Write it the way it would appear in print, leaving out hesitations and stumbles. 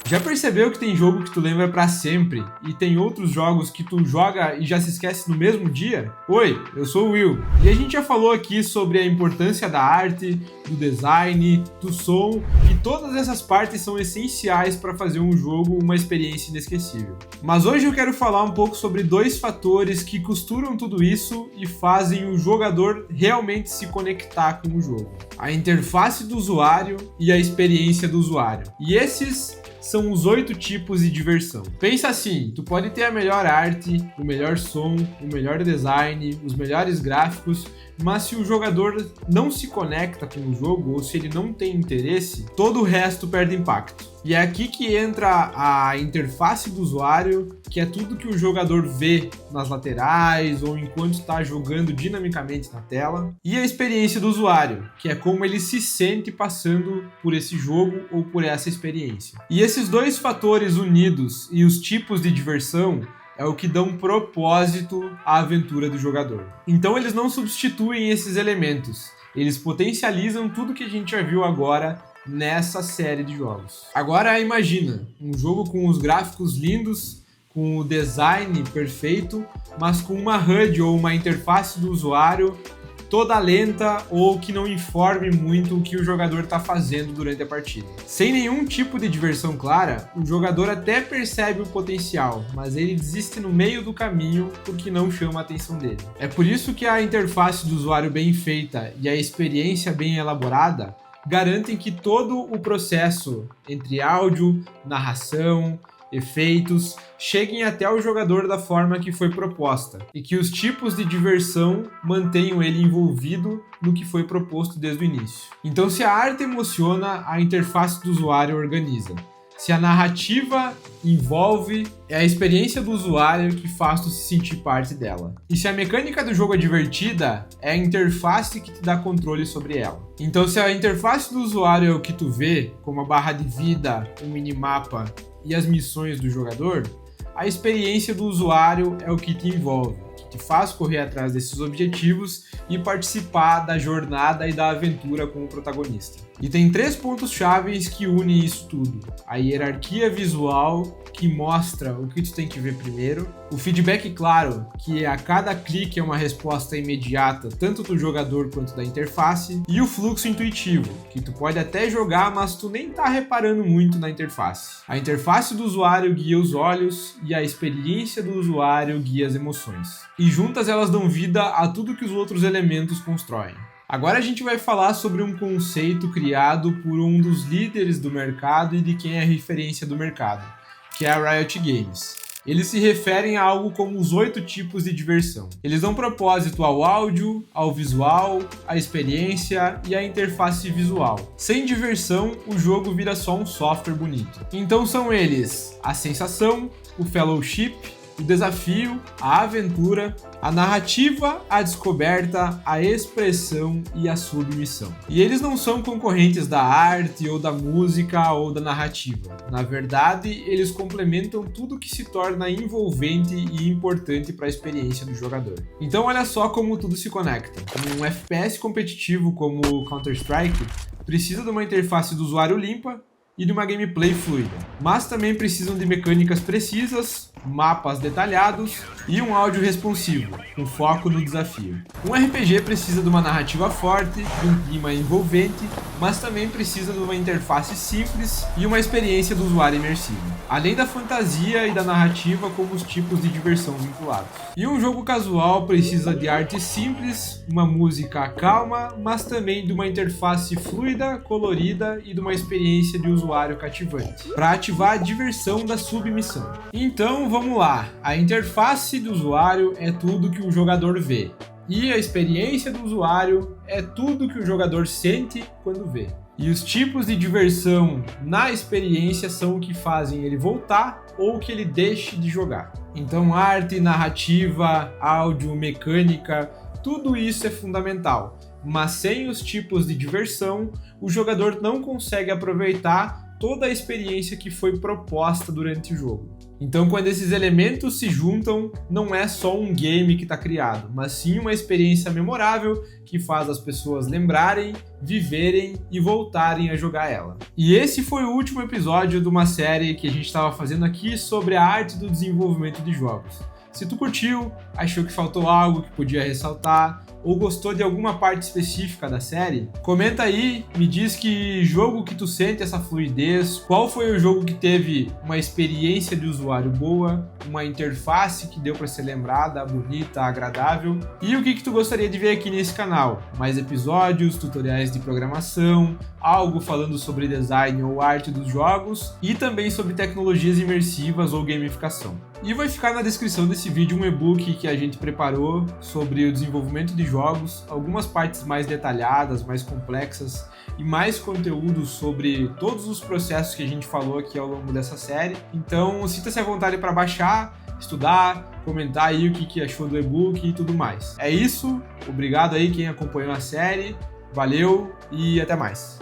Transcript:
Já percebeu que tem jogo que tu lembra pra sempre e tem outros jogos que tu joga e já se esquece no mesmo dia? Oi, eu sou o Will e a gente já falou aqui sobre a importância da arte, do design, do som e todas essas partes são essenciais para fazer um jogo uma experiência inesquecível. Mas hoje eu quero falar um pouco sobre dois fatores que costuram tudo isso e fazem o jogador realmente se conectar com o jogo: a interface do usuário e a experiência do usuário. E esses são os 8 tipos de diversão. Pensa assim, tu pode ter a melhor arte, o melhor som, o melhor design, os melhores gráficos, mas se o jogador não se conecta com o jogo ou se ele não tem interesse, todo o resto perde impacto. E é aqui que entra a interface do usuário, que é tudo que o jogador vê nas laterais ou enquanto está jogando dinamicamente na tela, e a experiência do usuário, que é como ele se sente passando por esse jogo ou por essa experiência. E esses dois fatores unidos e os tipos de diversão é o que dão propósito à aventura do jogador. Então eles não substituem esses elementos, eles potencializam tudo que a gente já viu agora nessa série de jogos. Agora imagina, um jogo com os gráficos lindos, com o design perfeito, mas com uma HUD ou uma interface do usuário toda lenta ou que não informe muito o que o jogador está fazendo durante a partida. Sem nenhum tipo de diversão clara, o jogador até percebe o potencial, mas ele desiste no meio do caminho porque não chama a atenção dele. É por isso que a interface do usuário bem feita e a experiência bem elaborada garantem que todo o processo entre áudio, narração, efeitos, cheguem até o jogador da forma que foi proposta e que os tipos de diversão mantenham ele envolvido no que foi proposto desde o início. Então, se a arte emociona, a interface do usuário organiza. Se a narrativa envolve, é a experiência do usuário que faz tu se sentir parte dela. E se a mecânica do jogo é divertida, é a interface que te dá controle sobre ela. Então, se a interface do usuário é o que tu vê, como a barra de vida, o minimapa e as missões do jogador, a experiência do usuário é o que te envolve, que te faz correr atrás desses objetivos e participar da jornada e da aventura com o protagonista. E tem 3 pontos chaves que unem isso tudo: a hierarquia visual, que mostra o que tu tem que ver primeiro, o feedback claro, que a cada clique é uma resposta imediata, tanto do jogador quanto da interface, e o fluxo intuitivo, que tu pode até jogar, mas tu nem tá reparando muito na interface. A interface do usuário guia os olhos e a experiência do usuário guia as emoções. E juntas elas dão vida a tudo que os outros elementos constroem. Agora a gente vai falar sobre um conceito criado por um dos líderes do mercado e de quem é referência do mercado, que é a Riot Games. Eles se referem a algo como os 8 tipos de diversão. Eles dão propósito ao áudio, ao visual, à experiência e à interface visual. Sem diversão, o jogo vira só um software bonito. Então são eles: a sensação, o fellowship, o desafio, a aventura, a narrativa, a descoberta, a expressão e a submissão. E eles não são concorrentes da arte ou da música ou da narrativa. Na verdade, eles complementam tudo que se torna envolvente e importante para a experiência do jogador. Então olha só como tudo se conecta. Um FPS competitivo como o Counter-Strike precisa de uma interface do usuário limpa e de uma gameplay fluida, mas também precisam de mecânicas precisas, mapas detalhados e um áudio responsivo, com foco no desafio. Um RPG precisa de uma narrativa forte, de um clima envolvente, mas também precisa de uma interface simples e uma experiência do usuário imersiva, além da fantasia e da narrativa como os tipos de diversão vinculados. E um jogo casual precisa de arte simples, uma música calma, mas também de uma interface fluida, colorida e de uma experiência de usuário cativante, para ativar a diversão da submissão. Então vamos lá, a interface do usuário é tudo que o jogador vê, e a experiência do usuário é tudo que o jogador sente quando vê. E os tipos de diversão na experiência são o que fazem ele voltar ou que ele deixe de jogar. Então arte, narrativa, áudio, mecânica, tudo isso é fundamental. Mas sem os tipos de diversão, o jogador não consegue aproveitar toda a experiência que foi proposta durante o jogo. Então, quando esses elementos se juntam, não é só um game que está criado, mas sim uma experiência memorável que faz as pessoas lembrarem, viverem e voltarem a jogar ela. E esse foi o último episódio de uma série que a gente estava fazendo aqui sobre a arte do desenvolvimento de jogos. Se tu curtiu, achou que faltou algo que podia ressaltar, ou gostou de alguma parte específica da série, comenta aí, me diz que jogo que tu sente essa fluidez, qual foi o jogo que teve uma experiência de usuário boa, uma interface que deu para ser lembrada, bonita, agradável, e o que tu gostaria de ver aqui nesse canal. Mais episódios, tutoriais de programação, algo falando sobre design ou arte dos jogos, e também sobre tecnologias imersivas ou gamificação. E vai ficar na descrição desse vídeo um e-book que a gente preparou sobre o desenvolvimento de jogos, algumas partes mais detalhadas, mais complexas e mais conteúdo sobre todos os processos que a gente falou aqui ao longo dessa série. Então, sinta-se à vontade para baixar, estudar, comentar aí o que achou do e-book e tudo mais. É isso, obrigado aí quem acompanhou a série, valeu e até mais.